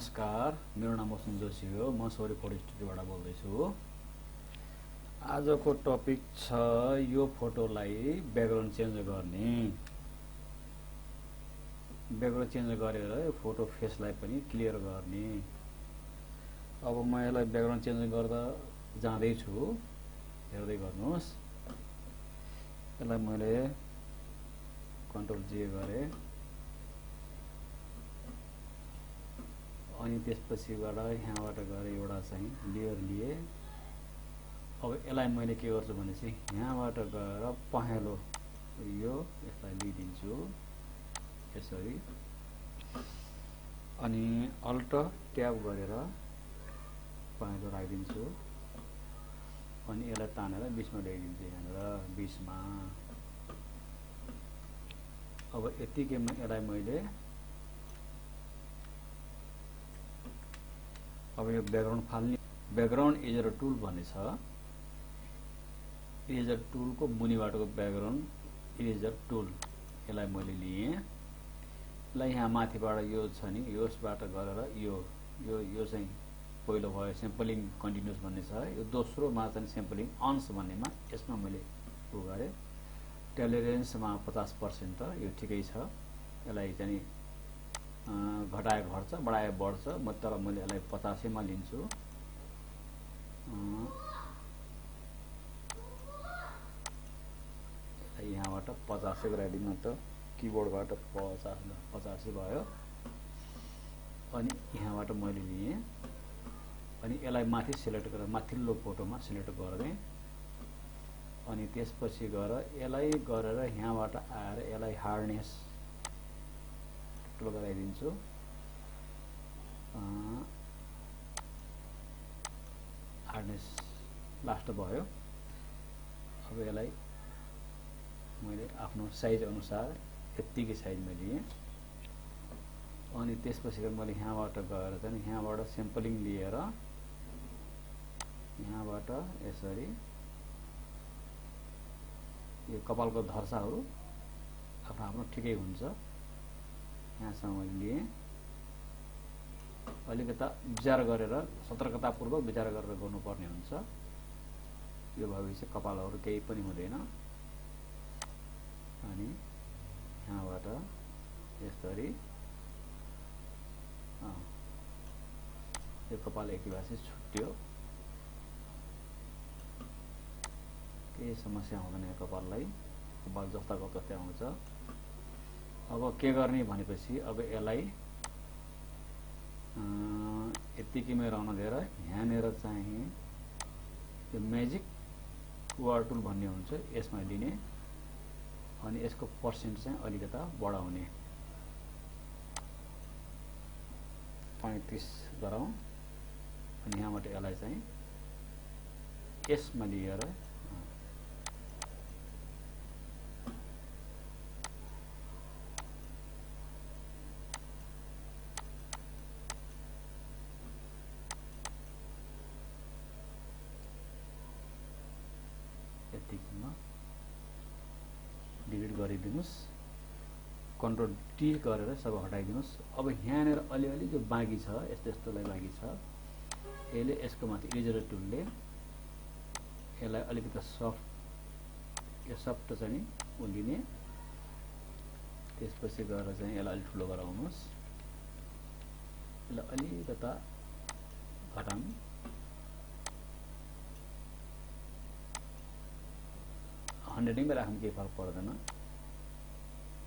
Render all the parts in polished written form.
नमस्कार, मेरो नाम वसुन जोशी हो। म सौर्य फोटो स्टुडियोबाट बोल्दैछु। आजको टपिक छ यो फोटोलाई ब्याकग्राउन्ड चेन्ज गर्ने। ब्याकग्राउन्ड चेन्ज गरेर यो फोटो फेसलाई पनि क्लियर गर्ने। अब म यसलाई ब्याकग्राउन्ड चेन्ज गर्दा जाँदैछु, हेर्दै गर्नुहोस्। यसलाई मैले कन्ट्रोल जे गरेँ अनि त्यसपछिबाट यहाँबाट गएर एउटा चाहिँ लेयर लिए। अब यसलाई मैले के गर्छु भनेपछि यहाँबाट गएर पहेँलो यो यसलाई लिइदिन्छु यसरी, अनि अल्ट ट्याब गरेर पहेँलो राखिदिन्छु अनि यसलाई तानेर बिचमा ल्याइदिन्छु, यहाँनिर बिचमा। अब यतिकैमा यसलाई मैले अब यो ब्याकग्राउन्ड फाल्ने ब्याकग्राउन्ड इरेजर टुल भन्ने छ। इरेजर टुलको मुनिबाटको ब्याकग्राउन्ड इरेजर टुल, यसलाई मैले लिएँ। यसलाई यहाँ माथिबाट यो छ नि, यसबाट गरेर यो चाहिँ पहिलो भयो स्याम्पलिङ कन्टिन्युस भन्ने छ। यो दोस्रोमा चाहिँ स्याम्पलिङ अन्स भन्नेमा यसमा मैले उ गरेँ। टलरेन्समा 50% यो ठिकै छ। यसलाई चाहिँ घटाए घट्छ, बढाए बढ्छ। तर मैले यसलाई 85 मा लिन्छु। यहाँबाट 85 गराइदिनु त, किबोर्डबाट 85 भयो। अनि यहाँबाट मैले लिएँ अनि यसलाई माथि सिलेक्ट गरेर माथिल्लो फोटोमा सिलेक्ट गर्दै अनि त्यसपछि गएर यसलाई गरेर यहाँबाट आएर यसलाई हार्डनेस गराइदिन्छु। हार्डनेस लास्ट भयो। अब यसलाई मैले आफ्नो साइज अनुसार यतिकै साइजमा लिएँ अनि त्यसपछि मैले यहाँबाट गएर चाहिँ यहाँबाट स्याम्पलिङ लिएर यहाँबाट यसरी यो कपालको धर्साहरू आफ्नो आफ्नो ठिकै हुन्छ। यहाँसम्म मैले लिएँ। अलिकता विचार गरेर सतर्कतापूर्वक विचार गरेर गर्नुपर्ने हुन्छ। यो भएपछि कपालहरू केही पनि हुँदैन। अनि यहाँबाट यसरी यो कपाल एकैवासी छुट्यो, केही समस्या हुँदैन कपाललाई। कपाल जस्ताको तस्तै आउँछ। अब के गर्ने भनेपछि अब यसलाई यतिकैमै रहन दिएर यहाँनिर चाहिँ यो म्याजिक वार टुल भन्ने हुन्छ, यसमा लिने अनि यसको पर्सेन्ट चाहिँ अलिकता बढाउने 35 गरौँ अनि यहाँबाट यसलाई चाहिँ यसमा लिएर यतिकैमा डिलिट गरिदिनुस्। कन्ट्रोल टी गरेर सब हटाइदिनुस्। अब यहाँनिर अलिअलि जो बाँकी छ, यस्तोलाई बाँकी छ, यसले यसको माथि इरेजर टुलले यसलाई अलिकति सफ्ट यो सफ्ट चाहिँ उलिने। त्यसपछि गएर चाहिँ यसलाई अलिक ठुलो गराउनुहोस्। यसलाई अलिकता घटाउँ। हन्ड्रेडिङमै राख्नु केही फरक पर्दैन।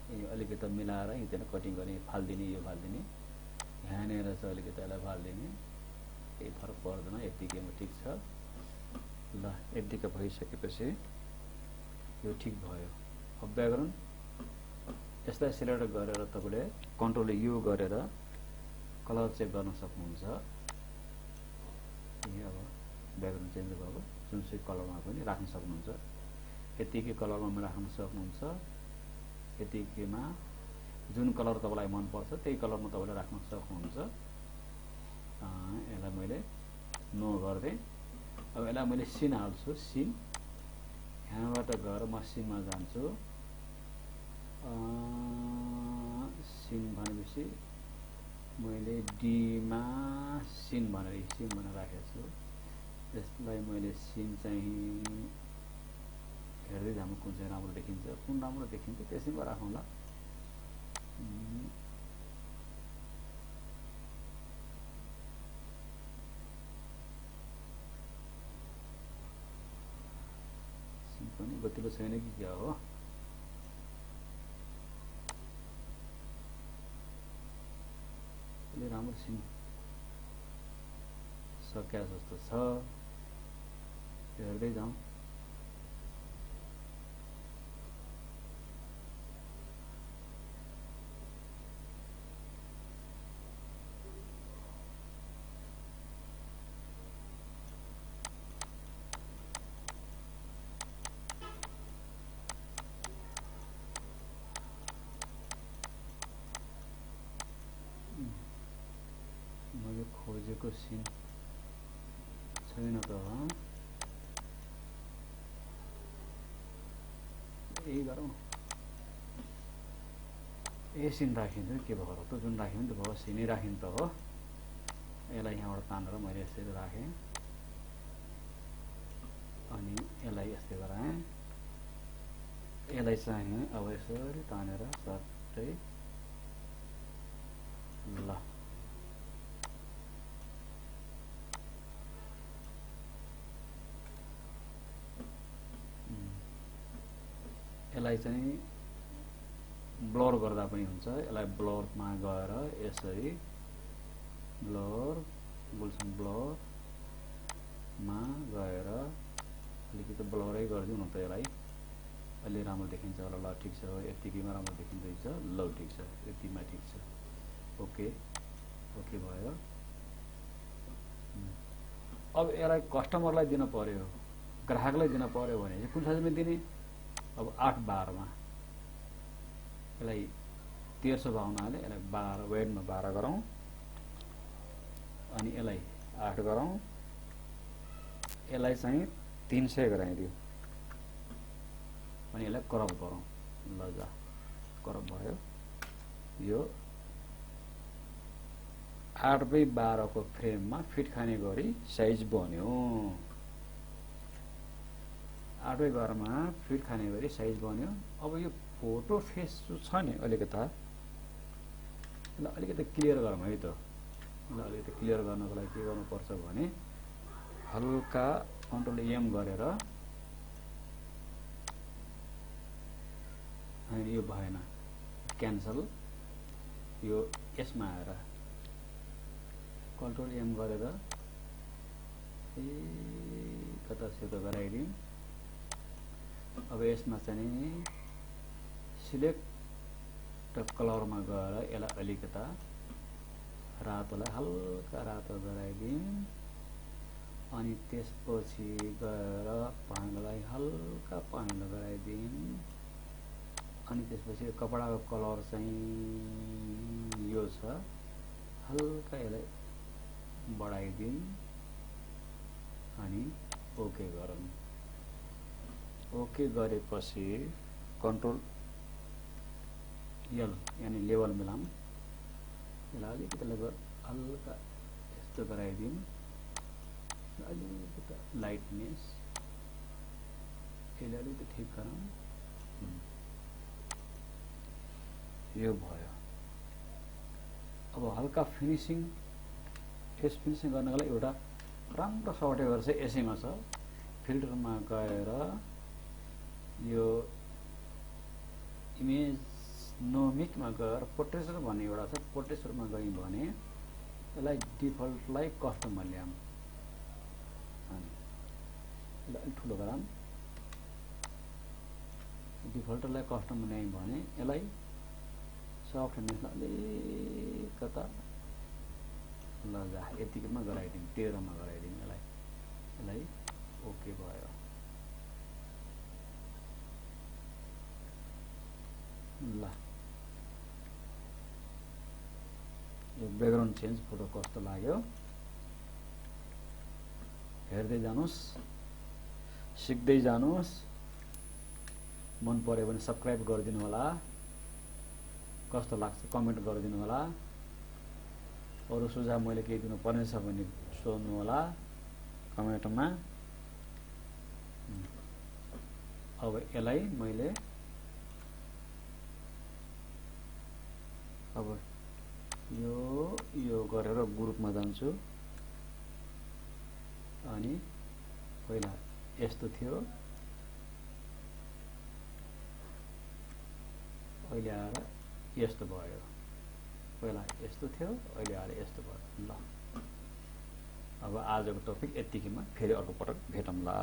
यो अलिकति मिलाएर यहाँतिर कटिङ गर्ने, फालिदिने, यो फालिदिने, यहाँनिर चाहिँ अलिकति यसलाई फालिदिने, केही फरक पर्दैन। यतिकैमा ठिक छ। ल, यतिकै भइसकेपछि यो ठिक भयो। अब ब्याकग्राउन्ड यसलाई सिलेक्ट गरेर तपाईँले कन्ट्रोल यु गरेर कलर चेक गर्न सक्नुहुन्छ। अब ब्याकग्राउन्ड चेन्ज भएको जुनसुकै कलरमा पनि राख्न सक्नुहुन्छ। यतिकै कलरमा राख्न सक्नुहुन्छ। यतिकैमा जुन कलर तपाईँलाई मनपर्छ त्यही कलरमा तपाईँले राख्न सक्नुहुन्छ। यसलाई मैले नो गर्दै अब यसलाई मैले सिन हाल्छु। सिन यहाँबाट गएर म सिनमा जान्छु। सिन भनेपछि मैले डी मा सिन भनेर राखेको छु। यसलाई मैले सिन चाहिँ हेर्दै जानु कुन चाहिँ राम्रो देखिन्छ, कुन राम्रो देखिन्छ त्यसैमा राखौँला। सिन पनि गतिलो छैन कि क्या हो। यसले राम्रो सिन सक्या जस्तो छ, हेर्दै जाउँ। मैले खोजेको सिन छैन त। यही गरौँ, ए सिन राखिन्छ के भयो त, जुन राख्यो नि त भयो, सिनै राखिन्छ त हो। यसलाई यहाँबाट तानेर मैले यसरी राखेँ अनि यसलाई यस्तै गराएँ। यसलाई चाहिँ अब यसरी तानेर सट्टै ल यसलाई चाहिँ ब्लर गर्दा पनि हुन्छ। यसलाई ब्लरमा गएर यसरी ब्लर बुल्सन ब्लरमा गएर अलिकति ब्लरै गरिदिउँ न त। यसलाई अलि राम्रो देखिन्छ होला। ल ठिक छ, यतिकैमा राम्रो देखिँदैछ। ल ठिक छ, यतिमा ठिक छ। ओके ओके भयो। अब यसलाई कस्टमरलाई दिन पर्यो, ग्राहकलाई दिन पर्यो भने चाहिँ कुन साइजमा दिने। अब 8/12 मा यसलाई 1300 भयो हुनाले यसलाई 12 वेटमा 12 गरौँ अनि यसलाई 8 गरौँ। यसलाई चाहिँ 300 गराइदियो अनि यसलाई क्रप गरौँ। ल जा क्रप भयो। यो 8/12 को फ्रेममा फिट खाने गरी साइज बन्यो। 8/12 मा फिट खाने गरी साइज बन्यो। अब यो फोटो फेस जो छ नि अलिकता, ल अलिकति क्लियर गरौँ है त। ल अलिकति क्लियर गर्नको लागि के गर्नुपर्छ भने हल्का कन्ट्रोल एम गरेर, अनि यो भएन क्यान्सल, यो यसमा आएर कन्ट्रोल एम गरेर कता सेतो गराइदिउँ। अब यसमा चाहिँ सिलेक्ट कलरमा गएर यसलाई अलिकता रातोलाई हल्का रातो गराइदिउँ अनि त्यसपछि गएर पहेँलोलाई हल्का पहेँलो गराइदिउँ अनि त्यसपछि कपडाको कलर चाहिँ यो छ, हल्का यसलाई बढाइदिउँ अनि ओके गरौँ। ओके गरेपछि कन्ट्रोल एल यानी लेभल मिलाऊँ। यसलाई अलिकति हल्का यस्तो गराइदिउँ, अलिकति लाइटनेस यसलाई अलिकति ठिक गरौँ। यो भयो। अब हल्का फिनिसिङ, फेस फिनिसिङ गर्नको लागि एउटा राम्रो सफ्टवेयर चाहिँ यसैमा छ। फिल्टरमा गएर यो इमेज नोमिकमा गएर पोर्ट्रेट भन्ने एउटा छ, पोर्ट्रेटमा गयौँ भने यसलाई डिफल्टलाई कस्टममा ल्याऊँ। यसलाई अलिक ठुलो गराऊँ। डिफल्टलाई कस्टममा ल्यायौँ भने यसलाई सफ्टनेसलाई अलिकता ल जा यतिकैमा गराइदिउँ, 13 मा गराइदिउँ यसलाई ओके भयो। ल यो ब्याकग्राउन्ड चेन्ज फोटो कस्तो लाग्यो हेर्दै जानुस्, सिक्दै जानुस्। मन पर्यो भने सब्स्क्राइब गरिदिनु होला, कस्तो लाग्छ कमेन्ट गरिदिनु होला। अरू सुझाव मैले केही दिनु पर्ने छ भने सोध्नु होला कमेन्टमा। अब यसलाई मैले अब यो गरेर ग्रुपमा जान्छु। अनि पहिला यस्तो थियो, अहिले आएर यस्तो भयो। पहिला यस्तो थियो, अहिले आएर यस्तो भयो। ल अब आजको टपिक यतिकैमा, फेरि अर्को पटक भेटौँला।